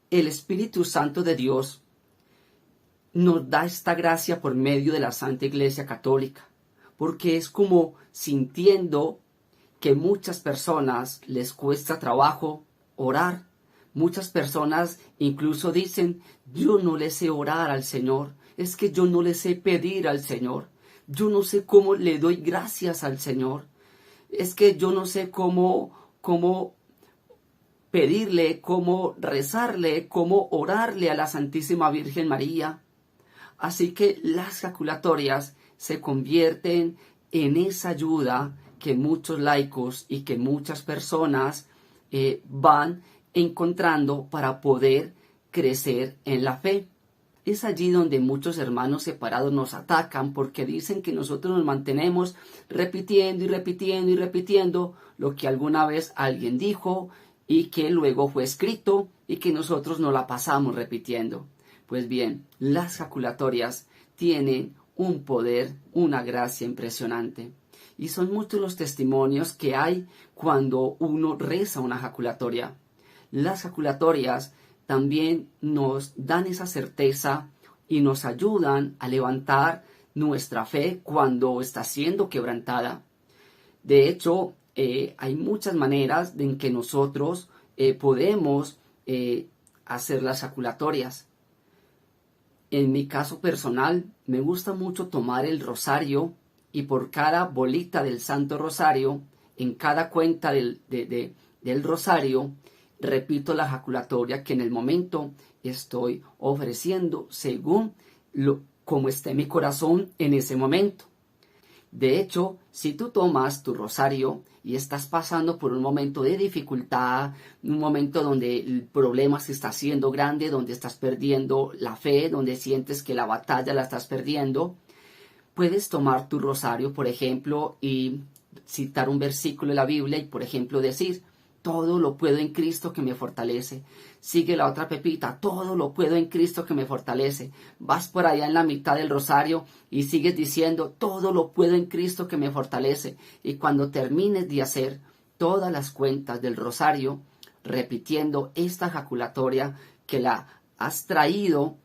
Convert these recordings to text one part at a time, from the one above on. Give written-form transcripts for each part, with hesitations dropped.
el Espíritu Santo de Dios nos da esta gracia por medio de la Santa Iglesia Católica, porque es como sintiendo que muchas personas les cuesta trabajo orar. Muchas personas incluso dicen, yo no le sé orar al Señor, es que yo no le sé pedir al Señor, yo no sé cómo le doy gracias al Señor, es que yo no sé cómo pedirle, cómo rezarle, cómo orarle a la Santísima Virgen María. Así que las jaculatorias se convierten en esa ayuda que muchos laicos y que muchas personas van encontrando para poder crecer en la fe. Es allí donde muchos hermanos separados nos atacan porque dicen que nosotros nos mantenemos repitiendo y repitiendo y repitiendo lo que alguna vez alguien dijo y que luego fue escrito y que nosotros no la pasamos repitiendo. Pues bien, las jaculatorias tienen un poder, una gracia impresionante. Y son muchos los testimonios que hay cuando uno reza una jaculatoria. Las jaculatorias también nos dan esa certeza y nos ayudan a levantar nuestra fe cuando está siendo quebrantada. De hecho, hay muchas maneras en que nosotros podemos hacer las jaculatorias. En mi caso personal, me gusta mucho tomar el rosario y por cada bolita del Santo Rosario, en cada cuenta del rosario, repito la jaculatoria que en el momento estoy ofreciendo según como esté mi corazón en ese momento. De hecho, si tú tomas tu rosario y estás pasando por un momento de dificultad, un momento donde el problema se está haciendo grande, donde estás perdiendo la fe, donde sientes que la batalla la estás perdiendo, puedes tomar tu rosario, por ejemplo, y citar un versículo de la Biblia y, por ejemplo, decir, todo lo puedo en Cristo que me fortalece. Sigue la otra pepita, todo lo puedo en Cristo que me fortalece. Vas por allá en la mitad del rosario y sigues diciendo, todo lo puedo en Cristo que me fortalece. Y cuando termines de hacer todas las cuentas del rosario, repitiendo esta jaculatoria que la has traído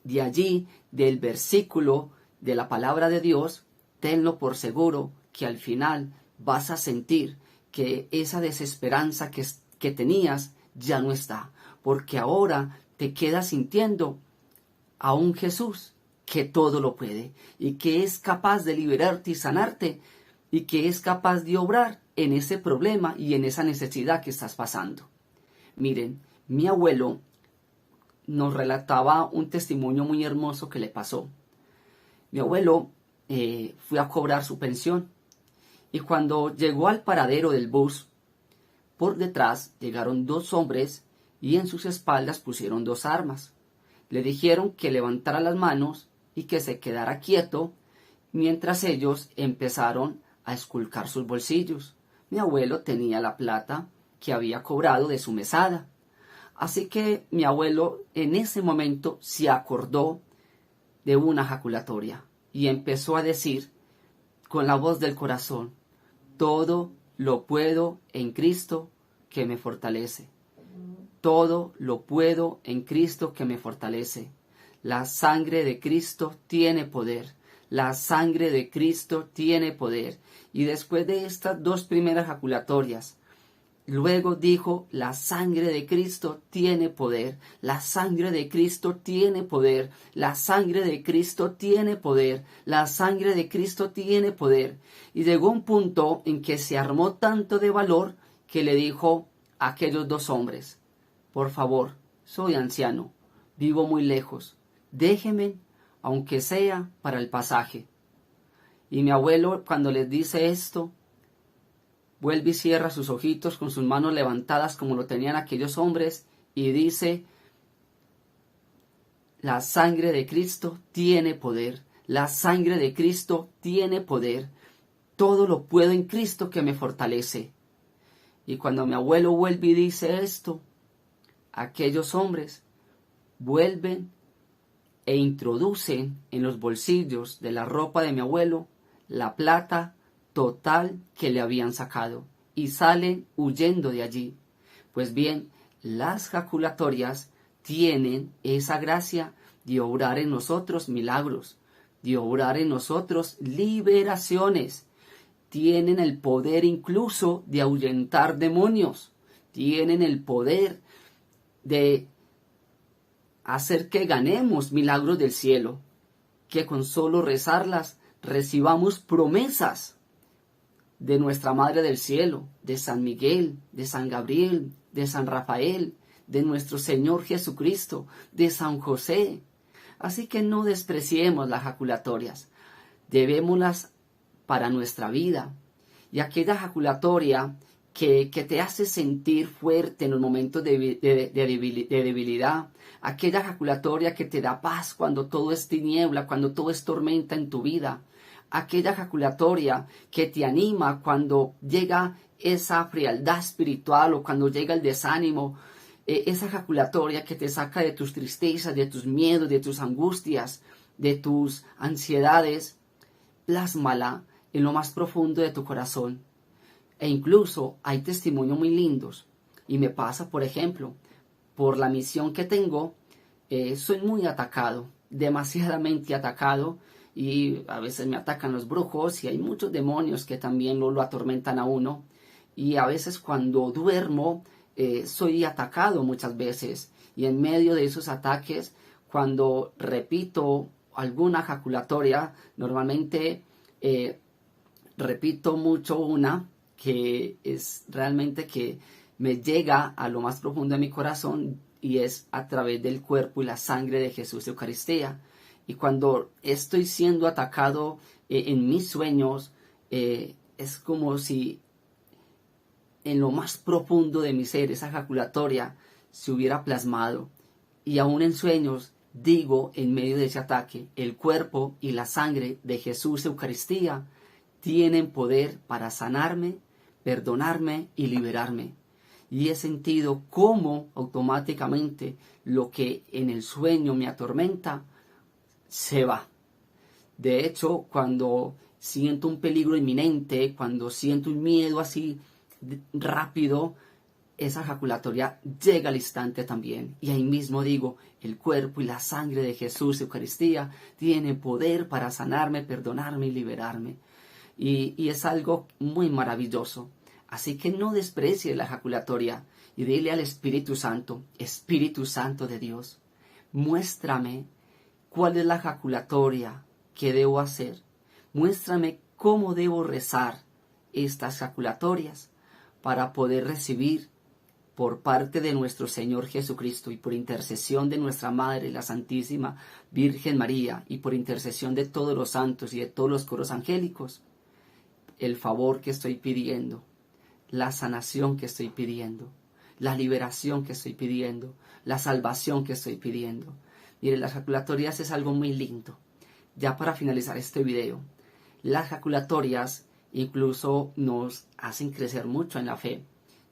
de allí, del versículo de la palabra de Dios, tenlo por seguro que al final vas a sentir que esa desesperanza que tenías ya no está, porque ahora te quedas sintiendo a un Jesús que todo lo puede y que es capaz de liberarte y sanarte y que es capaz de obrar en ese problema y en esa necesidad que estás pasando. Miren, mi abuelo nos relataba un testimonio muy hermoso que le pasó. Mi abuelo fue a cobrar su pensión y cuando llegó al paradero del bus, por detrás llegaron dos hombres y en sus espaldas pusieron dos armas. Le dijeron que levantara las manos y que se quedara quieto mientras ellos empezaron a esculcar sus bolsillos. Mi abuelo tenía la plata que había cobrado de su mesada. Así que mi abuelo en ese momento se acordó de una jaculatoria y empezó a decir con la voz del corazón, todo lo puedo en Cristo que me fortalece. Todo lo puedo en Cristo que me fortalece. La sangre de Cristo tiene poder. La sangre de Cristo tiene poder. Y después de estas dos primeras jaculatorias, luego dijo, la sangre de Cristo tiene poder, la sangre de Cristo tiene poder, la sangre de Cristo tiene poder, la sangre de Cristo tiene poder. Y llegó un punto en que se armó tanto de valor que le dijo a aquellos dos hombres, por favor, soy anciano, vivo muy lejos, déjenme, aunque sea para el pasaje. Y mi abuelo, cuando les dice esto, vuelve y cierra sus ojitos con sus manos levantadas como lo tenían aquellos hombres y dice, la sangre de Cristo tiene poder, la sangre de Cristo tiene poder, todo lo puedo en Cristo que me fortalece. Y cuando mi abuelo vuelve y dice esto, aquellos hombres vuelven e introducen en los bolsillos de la ropa de mi abuelo la plata total que le habían sacado y salen huyendo de allí. Pues bien, las jaculatorias tienen esa gracia de obrar en nosotros milagros, de obrar en nosotros liberaciones. Tienen el poder incluso de ahuyentar demonios. Tienen el poder de hacer que ganemos milagros del cielo, que con solo rezarlas recibamos promesas de nuestra Madre del Cielo, de San Miguel, de San Gabriel, de San Rafael, de nuestro Señor Jesucristo, de San José. Así que no despreciemos las jaculatorias, debémoslas para nuestra vida. Y aquella jaculatoria que te hace sentir fuerte en los momentos de debilidad, aquella jaculatoria que te da paz cuando todo es tiniebla, cuando todo es tormenta en tu vida, aquella jaculatoria que te anima cuando llega esa frialdad espiritual o cuando llega el desánimo, esa jaculatoria que te saca de tus tristezas, de tus miedos, de tus angustias, de tus ansiedades, plásmala en lo más profundo de tu corazón. E incluso hay testimonios muy lindos. Y me pasa, por ejemplo, por la misión que tengo, soy muy atacado, demasiadamente atacado, y a veces me atacan los brujos y hay muchos demonios que también lo atormentan a uno. Y a veces cuando duermo soy atacado muchas veces. Y en medio de esos ataques, cuando repito alguna jaculatoria, normalmente repito mucho una que es realmente que me llega a lo más profundo de mi corazón, y es a través del cuerpo y la sangre de Jesús de Eucaristía. Y cuando estoy siendo atacado en mis sueños, es como si en lo más profundo de mi ser esa jaculatoria se hubiera plasmado. Y aún en sueños digo en medio de ese ataque: el cuerpo y la sangre de Jesús de Eucaristía tienen poder para sanarme, perdonarme y liberarme. Y he sentido cómo automáticamente lo que en el sueño me atormenta se va. De hecho, cuando siento un peligro inminente, cuando siento un miedo así rápido, esa jaculatoria llega al instante también. Y ahí mismo digo: el cuerpo y la sangre de Jesús de Eucaristía tienen poder para sanarme, perdonarme y liberarme. Y es algo muy maravilloso. Así que no desprecies la jaculatoria y dile al Espíritu Santo: Espíritu Santo de Dios, muéstrame cuál es la jaculatoria que debo hacer. Muéstrame cómo debo rezar estas jaculatorias para poder recibir por parte de nuestro Señor Jesucristo y por intercesión de nuestra Madre, la Santísima Virgen María, y por intercesión de todos los santos y de todos los coros angélicos, el favor que estoy pidiendo, la sanación que estoy pidiendo, la liberación que estoy pidiendo, la salvación que estoy pidiendo. Miren, las jaculatorias es algo muy lindo. Ya para finalizar este video, las jaculatorias incluso nos hacen crecer mucho en la fe.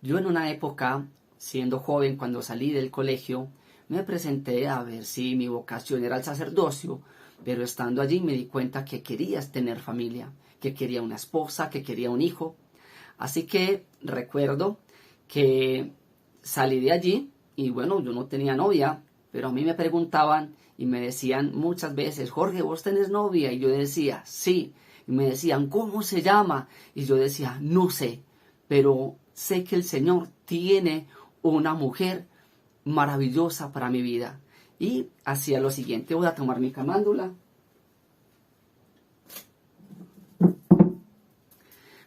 Yo en una época, siendo joven, cuando salí del colegio, me presenté a ver si mi vocación era el sacerdocio, pero estando allí me di cuenta que quería tener familia, que quería una esposa, que quería un hijo. Así que recuerdo que salí de allí y bueno, yo no tenía novia, pero a mí me preguntaban y me decían muchas veces: Jorge, ¿vos tenés novia? Y yo decía: sí. Y me decían: ¿cómo se llama? Y yo decía: no sé, pero sé que el Señor tiene una mujer maravillosa para mi vida. Y hacía lo siguiente: voy a tomar mi camándula.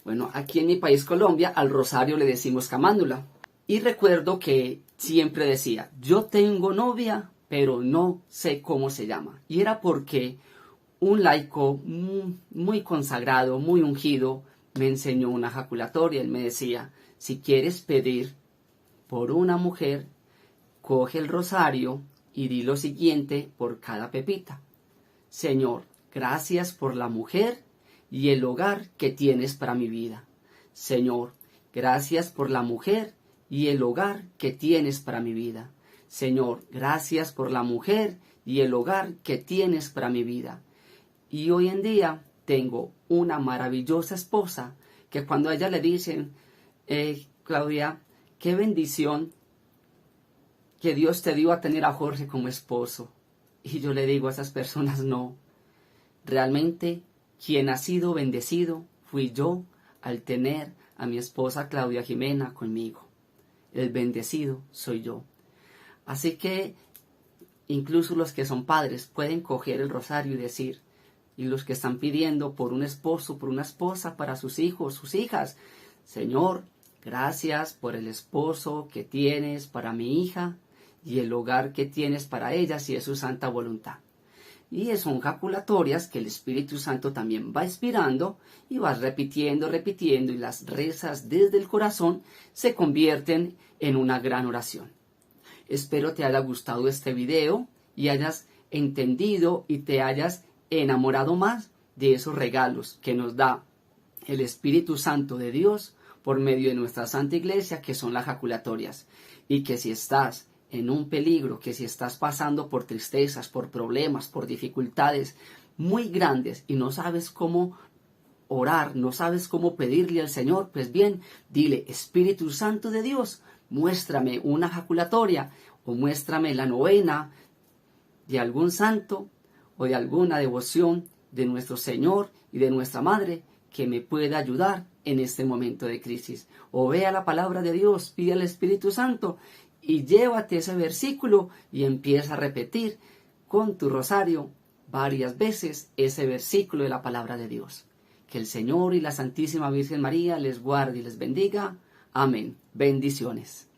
Bueno, aquí en mi país, Colombia, al rosario le decimos camándula. Y recuerdo que siempre decía: yo tengo novia, pero no sé cómo se llama. Y era porque un laico muy consagrado, muy ungido, me enseñó una jaculatoria. Él me decía: si quieres pedir por una mujer, coge el rosario y di lo siguiente por cada pepita: Señor, gracias por la mujer y el hogar que tienes para mi vida. Señor, gracias por la mujer y el hogar que tienes para mi vida. Señor, gracias por la mujer y el hogar que tienes para mi vida. Y hoy en día tengo una maravillosa esposa que cuando a ella le dicen: Claudia, qué bendición que Dios te dio a tener a Jorge como esposo. Y yo le digo a esas personas, no. Realmente quien ha sido bendecido fui yo al tener a mi esposa Claudia Jimena conmigo. El bendecido soy yo. Así que incluso los que son padres pueden coger el rosario y decir, y los que están pidiendo por un esposo, por una esposa para sus hijos, sus hijas, Señor, gracias por el esposo que tienes para mi hija y el hogar que tienes para ella, si es su santa voluntad. Y son jaculatorias que el Espíritu Santo también va inspirando y vas repitiendo, y las rezas desde el corazón se convierten en una gran oración. Espero te haya gustado este video y hayas entendido y te hayas enamorado más de esos regalos que nos da el Espíritu Santo de Dios por medio de nuestra Santa Iglesia, que son las jaculatorias. Y que si estás en un peligro, que si estás pasando por tristezas, por problemas, por dificultades muy grandes y no sabes cómo orar, no sabes cómo pedirle al Señor, pues bien, dile, Espíritu Santo de Dios, muéstrame una jaculatoria o muéstrame la novena de algún santo o de alguna devoción de nuestro Señor y de nuestra Madre que me pueda ayudar en este momento de crisis. O ve a la palabra de Dios, pide al Espíritu Santo y llévate ese versículo y empieza a repetir con tu rosario varias veces ese versículo de la palabra de Dios. Que el Señor y la Santísima Virgen María les guarde y les bendiga. Amén. Bendiciones.